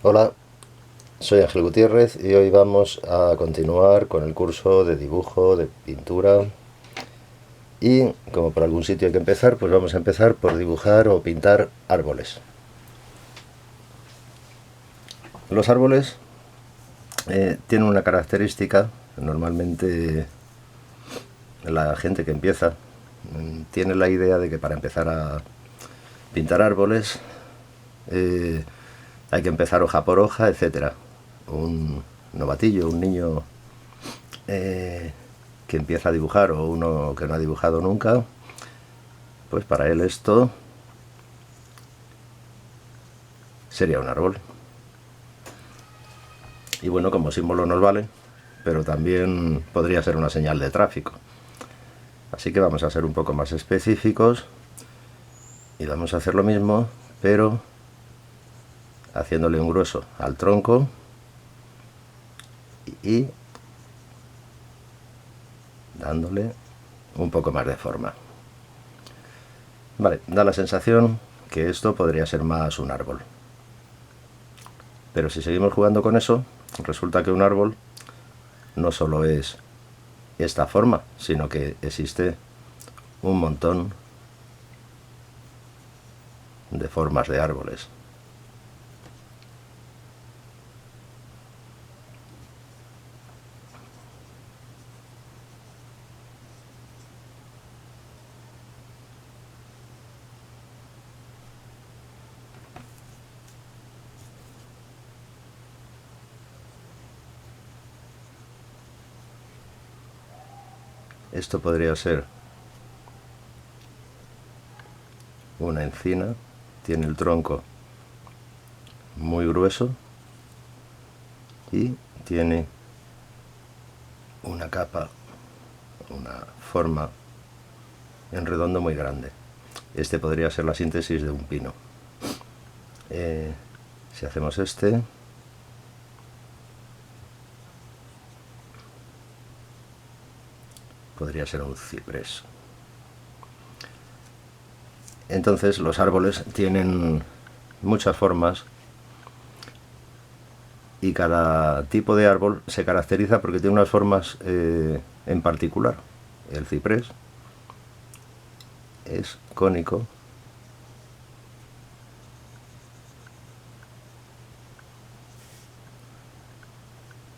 Hola, soy Ángel Gutiérrez y hoy vamos a continuar con el curso de dibujo, de pintura. Y como por algún sitio hay que empezar, pues vamos a empezar por dibujar o pintar árboles. Los árboles tienen una característica. Normalmente la gente que empieza tiene la idea de que para empezar a pintar árboles hay que empezar hoja por hoja, etcétera. Un novatillo, un niño que empieza a dibujar o uno que no ha dibujado nunca, pues para él esto sería un árbol. Y bueno, como símbolo nos vale, pero también podría ser una señal de tráfico. Así que vamos a ser un poco más específicos y vamos a hacer lo mismo, pero haciéndole un grueso al tronco y dándole un poco más de forma. Vale, da la sensación que esto podría ser más un árbol. Pero si seguimos jugando con eso, resulta que un árbol no solo es esta forma, sino que existe un montón de formas de árboles. Esto podría ser una encina, tiene el tronco muy grueso y tiene una capa, una forma en redondo muy grande. Este podría ser la síntesis de un pino. Si hacemos este, podría ser un ciprés. Entonces los árboles tienen muchas formas y cada tipo de árbol se caracteriza porque tiene unas formas en particular. El ciprés es cónico,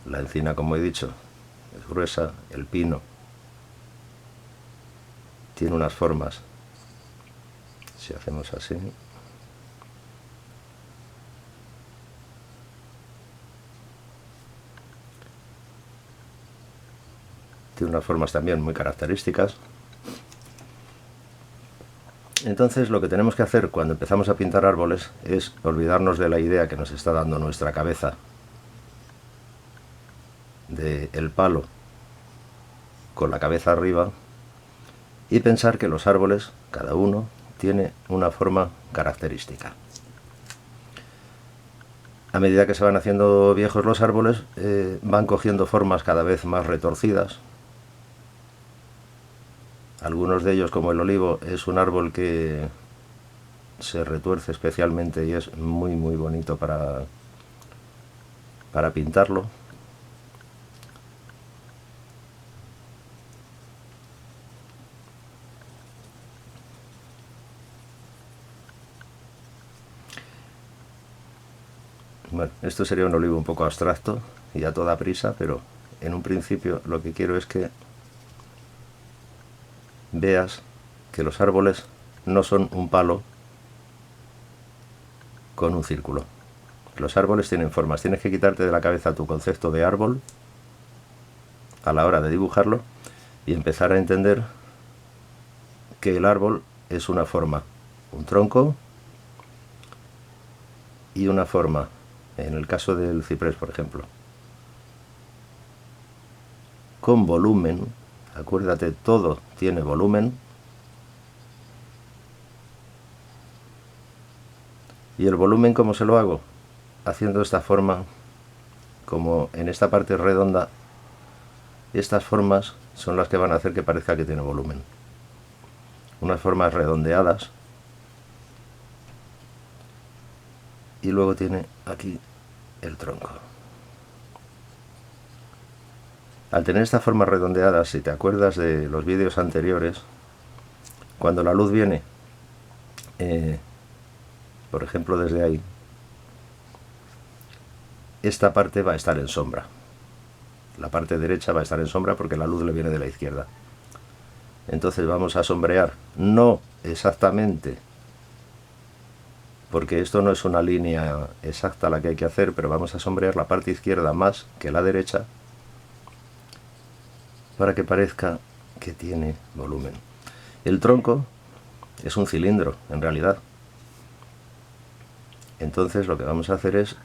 la encina, como he dicho, es gruesa, el pino tiene unas formas, si hacemos así, tiene unas formas también muy características. Entonces lo que tenemos que hacer cuando empezamos a pintar árboles es olvidarnos de la idea que nos está dando nuestra cabeza del palo con la cabeza arriba y pensar que los árboles, cada uno, tiene una forma característica. A medida que se van haciendo viejos los árboles, van cogiendo formas cada vez más retorcidas. Algunos de ellos, como el olivo, es un árbol que se retuerce especialmente y es muy bonito para pintarlo. Bueno, esto sería un olivo un poco abstracto y a toda prisa, pero en un principio lo que quiero es que veas que los árboles no son un palo con un círculo. Los árboles tienen formas. Tienes que quitarte de la cabeza tu concepto de árbol a la hora de dibujarlo y empezar a entender que el árbol es una forma, un tronco y una forma, en el caso del ciprés, por ejemplo, con volumen. Acuérdate, todo tiene volumen. ¿Y el volumen cómo se lo hago? Haciendo esta forma, como en esta parte redonda, estas formas son las que van a hacer que parezca que tiene volumen. Unas formas redondeadas y luego tiene aquí el tronco. Al tener esta forma redondeada, si te acuerdas de los vídeos anteriores, cuando la luz viene, por ejemplo desde ahí, esta parte va a estar en sombra. La parte derecha va a estar en sombra porque la luz le viene de la izquierda. Entonces vamos a sombrear, no exactamente, porque esto no es una línea exacta la que hay que hacer, pero vamos a sombrear la parte izquierda más que la derecha para que parezca que tiene volumen. El tronco es un cilindro, en realidad. Entonces lo que vamos a hacer es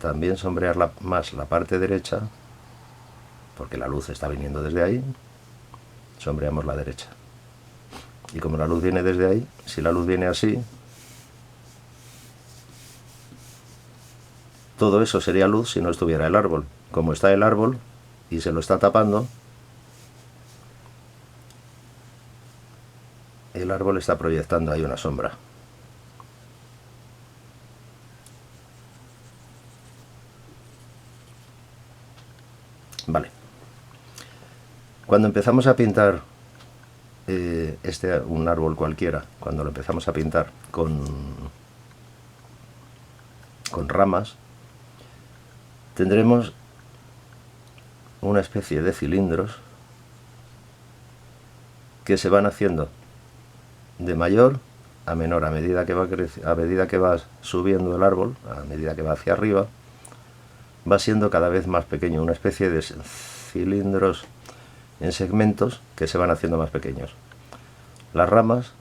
también sombrear más la parte derecha, porque la luz está viniendo desde ahí, sombreamos la derecha. Y como la luz viene desde ahí, si la luz viene así, todo eso sería luz si no estuviera el árbol. Como está el árbol y se lo está tapando, el árbol está proyectando ahí una sombra. Vale. Cuando empezamos a pintar un árbol cualquiera, cuando lo empezamos a pintar con ramas, tendremos una especie de cilindros que se van haciendo de mayor a menor a medida que va subiendo el árbol, a medida que va hacia arriba, va siendo cada vez más pequeño, una especie de cilindros en segmentos que se van haciendo más pequeños. Las ramas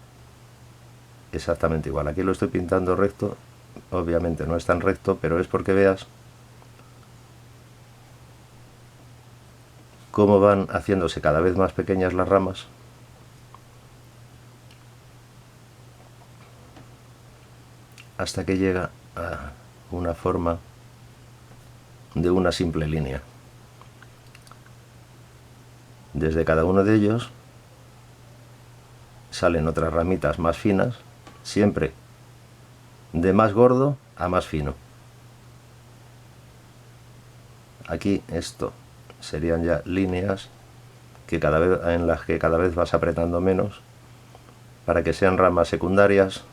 exactamente igual. Aquí lo estoy pintando recto, obviamente no es tan recto, pero es porque veas cómo van haciéndose cada vez más pequeñas las ramas hasta que llega a una forma de una simple línea. Desde cada uno de ellos salen otras ramitas más finas, siempre de más gordo a más fino. Aquí esto serían ya líneas en las que cada vez vas apretando menos para que sean ramas secundarias.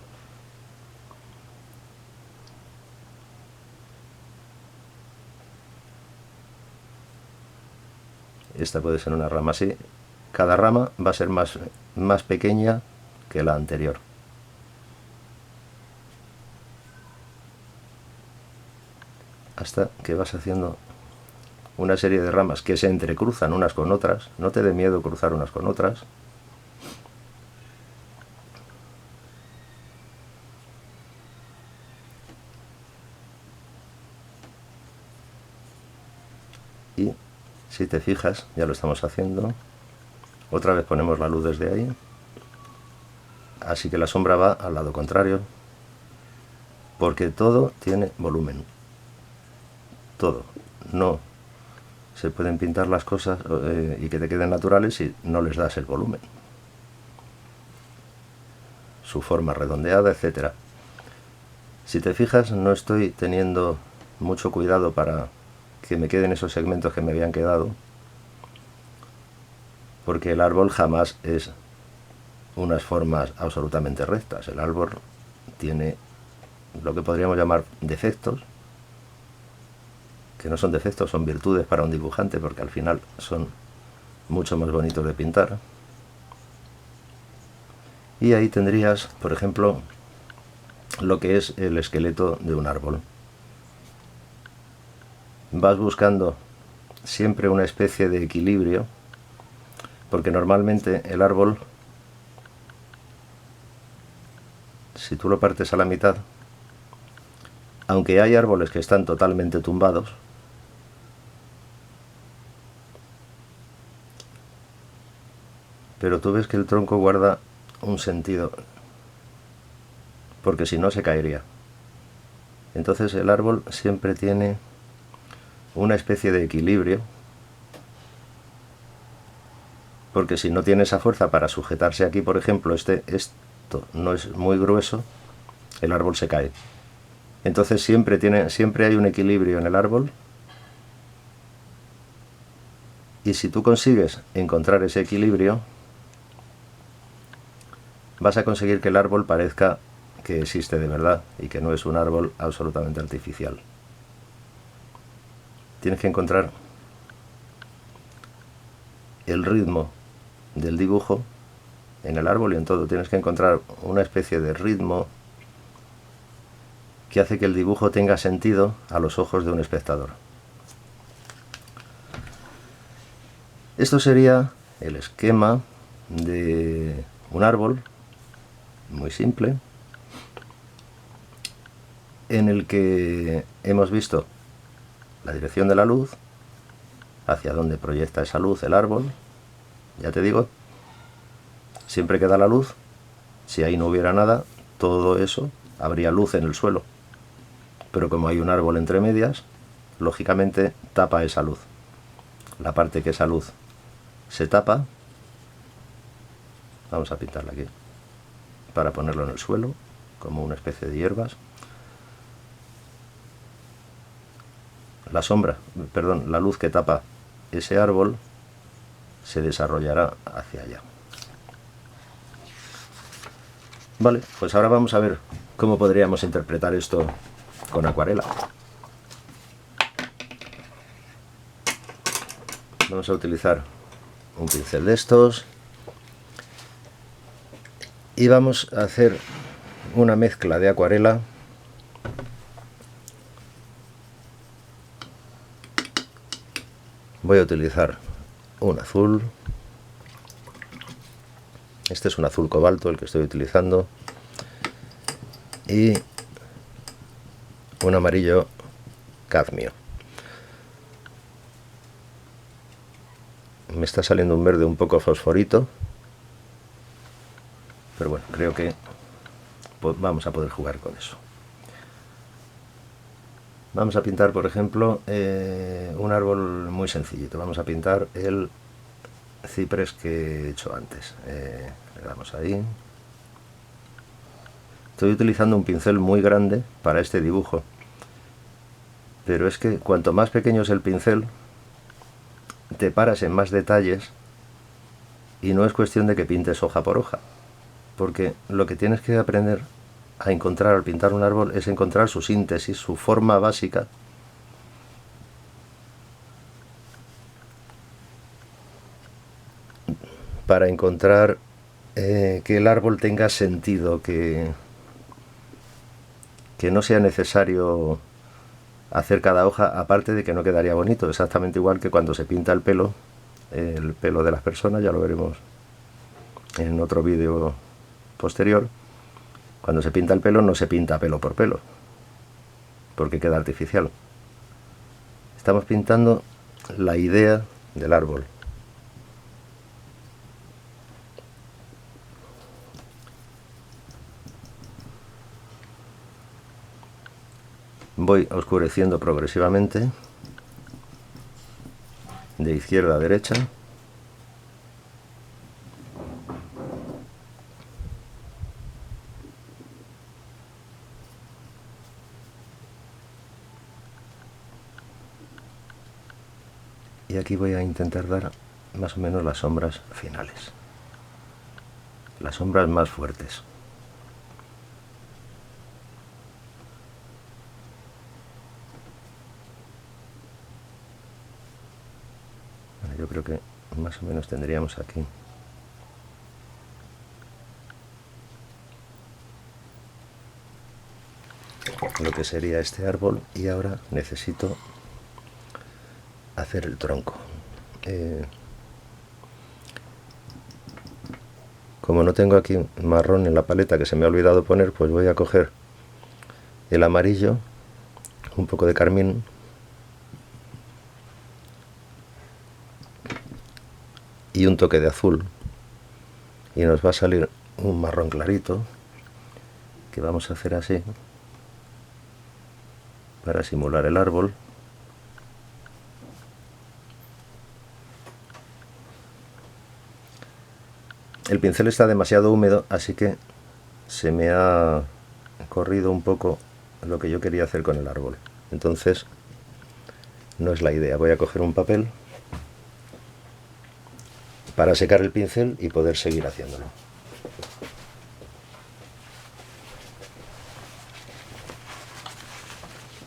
Esta puede ser una rama así. Cada rama va a ser más pequeña que la anterior. Hasta que vas haciendo una serie de ramas que se entrecruzan unas con otras. No te dé miedo cruzar unas con otras. Y si te fijas, ya lo estamos haciendo. Otra vez ponemos la luz desde ahí. Así que la sombra va al lado contrario. Porque todo tiene volumen. Todo. No se pueden pintar las cosas y que te queden naturales si no les das el volumen. Su forma redondeada, etcétera. Si te fijas, no estoy teniendo mucho cuidado para que me queden esos segmentos que me habían quedado, porque el árbol jamás es unas formas absolutamente rectas. El árbol tiene lo que podríamos llamar defectos, que no son defectos, son virtudes para un dibujante, porque al final son mucho más bonitos de pintar. Y ahí tendrías, por ejemplo, lo que es el esqueleto de un árbol. Vas buscando siempre una especie de equilibrio, porque normalmente el árbol, si tú lo partes a la mitad, aunque hay árboles que están totalmente tumbados, pero tú ves que el tronco guarda un sentido, porque si no se caería. Entonces el árbol siempre tiene una especie de equilibrio, porque si no tiene esa fuerza para sujetarse aquí, por ejemplo, esto no es muy grueso, el árbol se cae. Entonces siempre hay un equilibrio en el árbol, y si tú consigues encontrar ese equilibrio, vas a conseguir que el árbol parezca que existe de verdad y que no es un árbol absolutamente artificial. Tienes que encontrar el ritmo del dibujo en el árbol y en todo. Tienes que encontrar una especie de ritmo que hace que el dibujo tenga sentido a los ojos de un espectador. Esto sería el esquema de un árbol muy simple, en el que hemos visto la dirección de la luz, hacia dónde proyecta esa luz el árbol. Ya te digo, siempre que da la luz, si ahí no hubiera nada, todo eso habría luz en el suelo, pero como hay un árbol entre medias, lógicamente tapa esa luz. La parte que esa luz se tapa, vamos a pintarla aquí para ponerlo en el suelo como una especie de hierbas. La luz que tapa ese árbol se desarrollará hacia allá. Vale, pues ahora vamos a ver cómo podríamos interpretar esto con acuarela. Vamos a utilizar un pincel de estos y vamos a hacer una mezcla de acuarela voy a utilizar un azul. Este es un azul cobalto el que estoy utilizando, y un amarillo cadmio. Me está saliendo un verde un poco fosforito, pero bueno, creo que vamos a poder jugar con eso. Vamos a pintar, por ejemplo, un árbol muy sencillito. Vamos a pintar el ciprés que he hecho antes. Le damos ahí. Estoy utilizando un pincel muy grande para este dibujo, pero es que cuanto más pequeño es el pincel, te paras en más detalles y no es cuestión de que pintes hoja por hoja, porque lo que tienes que aprender a encontrar al pintar un árbol es encontrar su síntesis, su forma básica, para encontrar que el árbol tenga sentido, que no sea necesario hacer cada hoja, aparte de que no quedaría bonito, exactamente igual que cuando se pinta el pelo de las personas, ya lo veremos en otro vídeo posterior. Cuando se pinta el pelo no se pinta pelo por pelo, porque queda artificial. Estamos pintando la idea del árbol. Voy oscureciendo progresivamente de izquierda a derecha. Y aquí voy a intentar dar más o menos las sombras finales, las sombras más fuertes. Bueno, yo creo que más o menos tendríamos aquí lo que sería este árbol, y ahora necesito hacer el tronco. Como no tengo aquí marrón en la paleta, que se me ha olvidado poner, pues voy a coger el amarillo, un poco de carmín, y un toque de azul, y nos va a salir un marrón clarito que vamos a hacer así para simular el árbol. El pincel está demasiado húmedo, así que se me ha corrido un poco lo que yo quería hacer con el árbol. Entonces no es la idea. Voy a coger un papel para secar el pincel y poder seguir haciéndolo.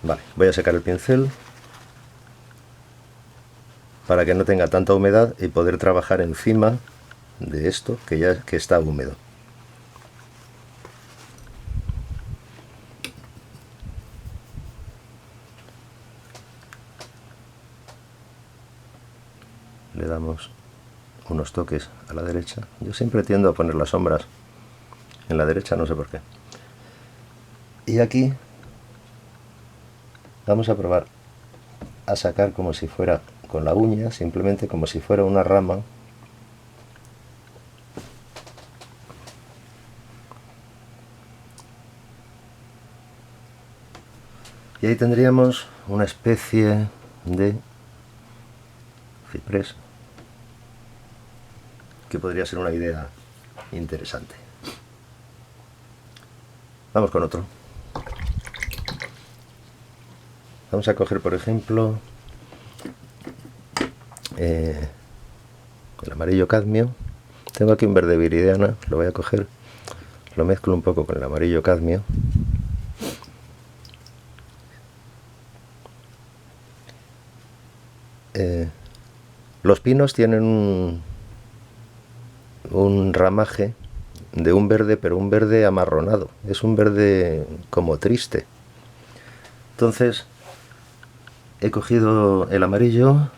Vale, voy a secar el pincel para que no tenga tanta humedad y poder trabajar encima de esto que está húmedo. Le damos unos toques a la derecha. Yo siempre tiendo a poner las sombras en la derecha, no sé por qué. Y aquí vamos a probar a sacar como si fuera con la uña, simplemente como si fuera una rama. Y ahí tendríamos una especie de ciprés, que podría ser una idea interesante. Vamos con otro. Vamos a coger, por ejemplo, el amarillo cadmio. Tengo aquí un verde viridiana, lo voy a coger, lo mezclo un poco con el amarillo cadmio. Los pinos tienen un ramaje de un verde, pero un verde amarronado. Es un verde como triste. Entonces he cogido el amarillo,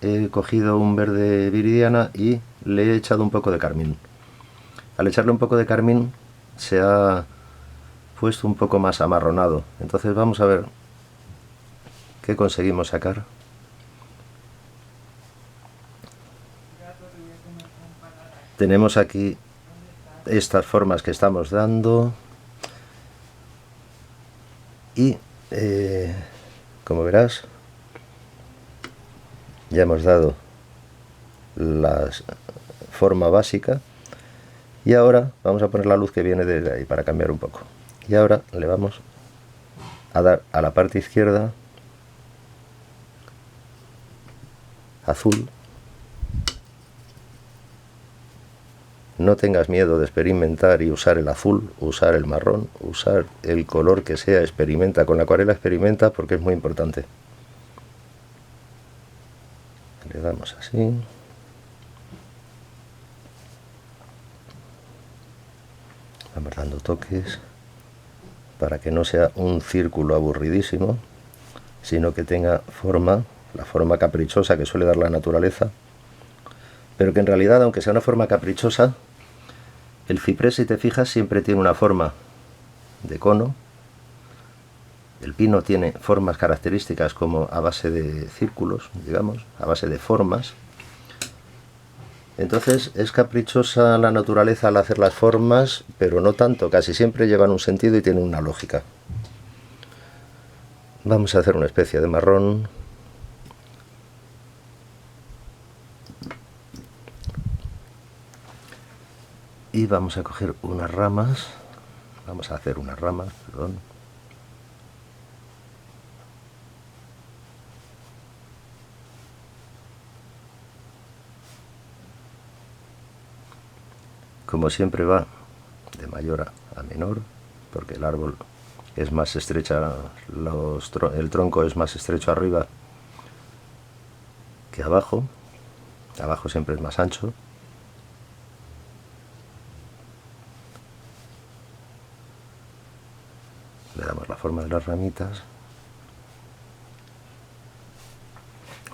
he cogido un verde viridiana y le he echado un poco de carmín. Al echarle un poco de carmín se ha puesto un poco más amarronado. Entonces vamos a ver qué conseguimos sacar. Tenemos aquí estas formas que estamos dando y como verás, ya hemos dado la forma básica y ahora vamos a poner la luz que viene desde ahí para cambiar un poco. Y ahora le vamos a dar a la parte izquierda azul. No tengas miedo de experimentar y usar el azul, usar el marrón, usar el color que sea, experimenta. Con la acuarela experimenta porque es muy importante. Le damos así. Vamos dando toques para que no sea un círculo aburridísimo, sino que tenga forma, la forma caprichosa que suele dar la naturaleza, pero que en realidad, aunque sea una forma caprichosa, el ciprés, si te fijas, siempre tiene una forma de cono. El pino tiene formas características como a base de círculos, digamos, a base de formas. Entonces es caprichosa la naturaleza al hacer las formas, pero no tanto, casi siempre llevan un sentido y tienen una lógica. Vamos a hacer una especie de marrón. Y vamos a coger unas ramas. Vamos a hacer unas ramas, perdón. Como siempre va de mayor a menor, porque el árbol es más estrecha, el tronco es más estrecho arriba que abajo. Abajo siempre es más ancho. Le damos la forma de las ramitas.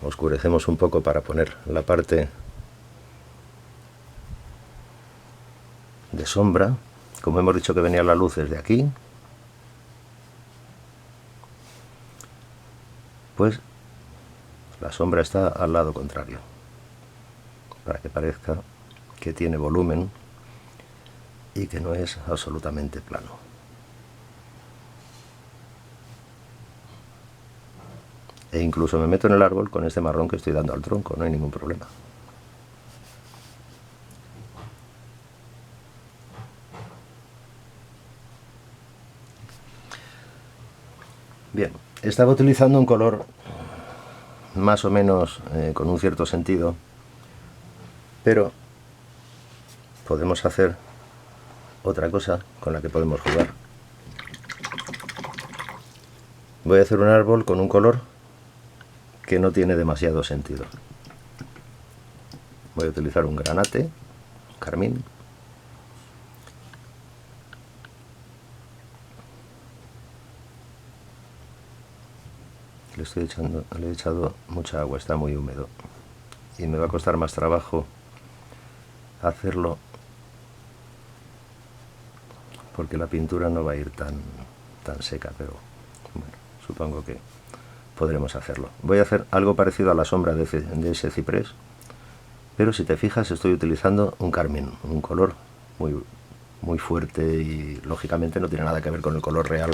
Oscurecemos un poco para poner la parte de sombra. Como hemos dicho que venía la luz desde aquí, pues la sombra está al lado contrario, para que parezca que tiene volumen y que no es absolutamente plano. E incluso me meto en el árbol con este marrón que estoy dando al tronco, no hay ningún problema. Bien, estaba utilizando un color más o menos con un cierto sentido, pero podemos hacer otra cosa con la que podemos jugar. Voy a hacer un árbol con un color que no tiene demasiado sentido. Voy a utilizar un granate, carmín. Le he echado mucha agua, está muy húmedo. Y me va a costar más trabajo hacerlo porque la pintura no va a ir tan seca, pero bueno, supongo que podremos hacerlo. Voy a hacer algo parecido a la sombra de ese ciprés, pero si te fijas estoy utilizando un carmín, un color muy fuerte y lógicamente no tiene nada que ver con el color real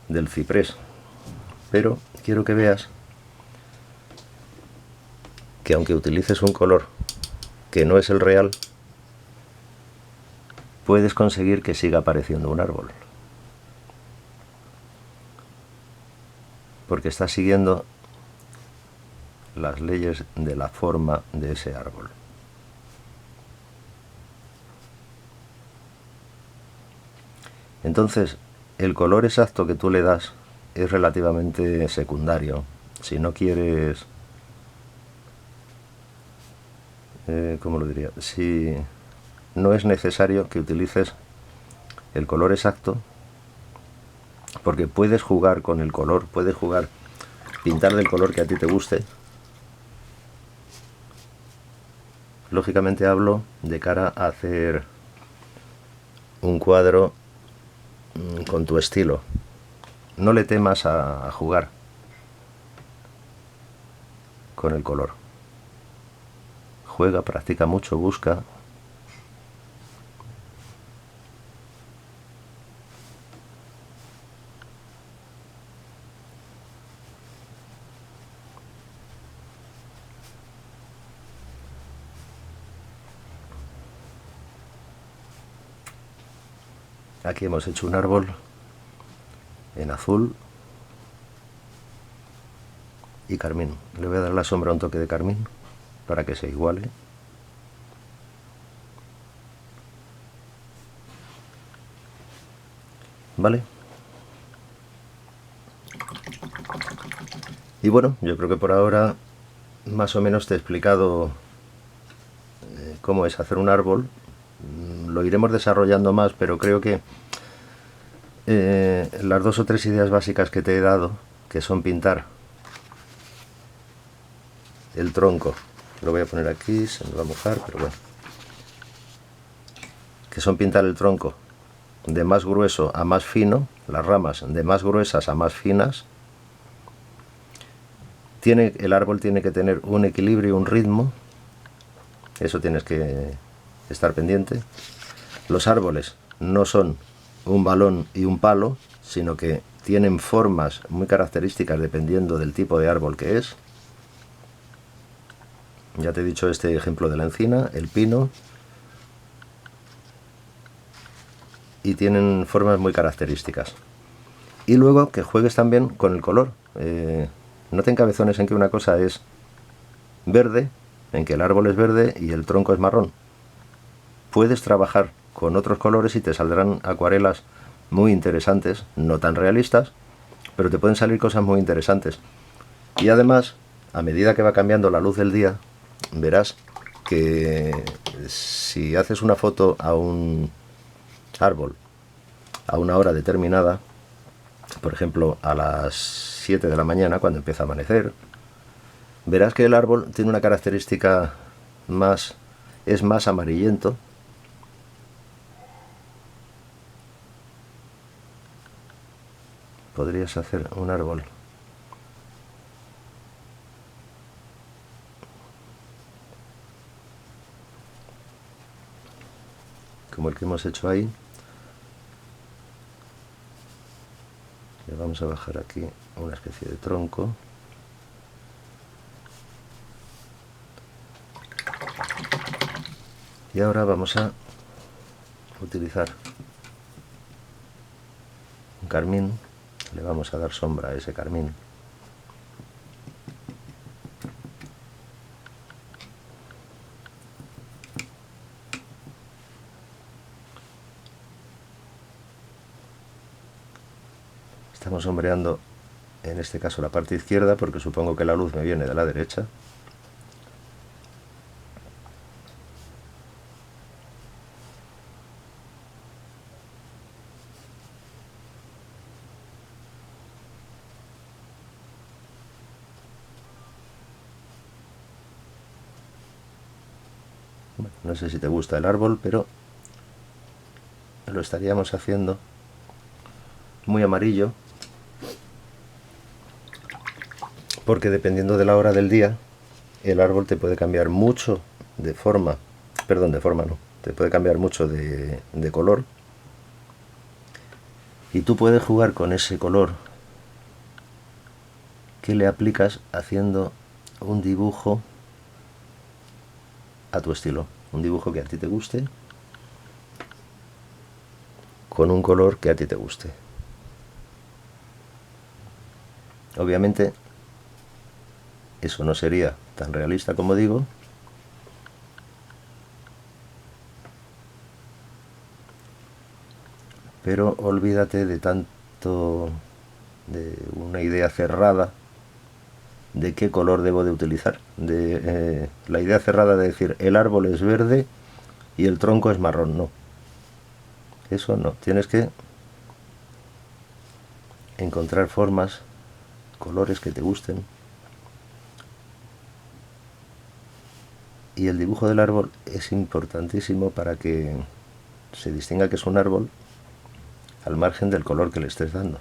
del ciprés, pero quiero que veas que aunque utilices un color que no es el real, puedes conseguir que siga apareciendo un árbol, porque está siguiendo las leyes de la forma de ese árbol. Entonces, el color exacto que tú le das es relativamente secundario. Si no quieres... ¿cómo lo diría? Si no es necesario que utilices el color exacto, porque puedes jugar con el color, puedes pintar del color que a ti te guste. Lógicamente hablo de cara a hacer un cuadro con tu estilo. No le temas a jugar con el color. Juega, practica mucho, busca. Aquí hemos hecho un árbol en azul y carmín. Le voy a dar la sombra un toque de carmín para que se iguale. ¿Vale? Y bueno, yo creo que por ahora más o menos te he explicado cómo es hacer un árbol. Lo iremos desarrollando más, pero creo que las 2 o 3 ideas básicas que te he dado, que son pintar el tronco, lo voy a poner aquí, se me va a mojar, pero bueno, que son pintar el tronco de más grueso a más fino, las ramas de más gruesas a más finas. El árbol tiene que tener un equilibrio, un ritmo, eso tienes que estar pendiente. Los árboles no son un balón y un palo, sino que tienen formas muy características dependiendo del tipo de árbol que es. Ya te he dicho este ejemplo de la encina, el pino, y tienen formas muy características. Y luego que juegues también con el color. No te encabezones en que una cosa es verde, en que el árbol es verde y el tronco es marrón. Puedes trabajar con otros colores y te saldrán acuarelas muy interesantes, no tan realistas, pero te pueden salir cosas muy interesantes. Y además, a medida que va cambiando la luz del día, verás que si haces una foto a un árbol a una hora determinada, por ejemplo a las 7 de la mañana, cuando empieza a amanecer, verás que el árbol tiene una característica es más amarillento. Podrías hacer un árbol como el que hemos hecho ahí. Le vamos a bajar aquí una especie de tronco. Y ahora vamos a utilizar un carmín le vamos a dar sombra a ese carmín. Estamos sombreando en este caso la parte izquierda porque supongo que la luz me viene de la derecha. Bueno, no sé si te gusta el árbol, pero lo estaríamos haciendo muy amarillo, porque dependiendo de la hora del día el árbol te puede cambiar mucho de forma, perdón, de forma no, te puede cambiar mucho de color, y tú puedes jugar con ese color que le aplicas haciendo un dibujo a tu estilo, un dibujo que a ti te guste, con un color que a ti te guste. Obviamente eso no sería tan realista como digo, pero olvídate de tanto de una idea cerrada de qué color debo de utilizar, de la idea cerrada de decir el árbol es verde y el tronco es marrón. No, eso no, tienes que encontrar formas, colores que te gusten, y el dibujo del árbol es importantísimo para que se distinga que es un árbol al margen del color que le estés dando.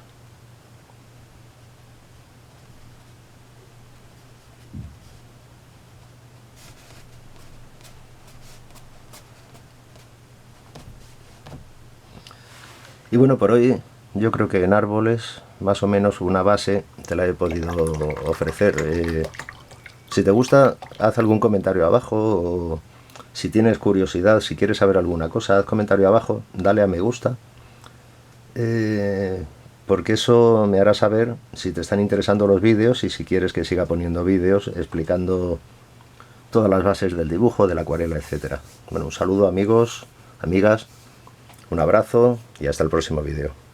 Y bueno, por hoy yo creo que en árboles más o menos una base te la he podido ofrecer. Si te gusta, haz algún comentario abajo, o si tienes curiosidad, si quieres saber alguna cosa, haz comentario abajo, dale a me gusta, porque eso me hará saber si te están interesando los vídeos y si quieres que siga poniendo vídeos explicando todas las bases del dibujo, de la acuarela, etcétera. Bueno, un saludo amigos, amigas, un abrazo y hasta el próximo vídeo.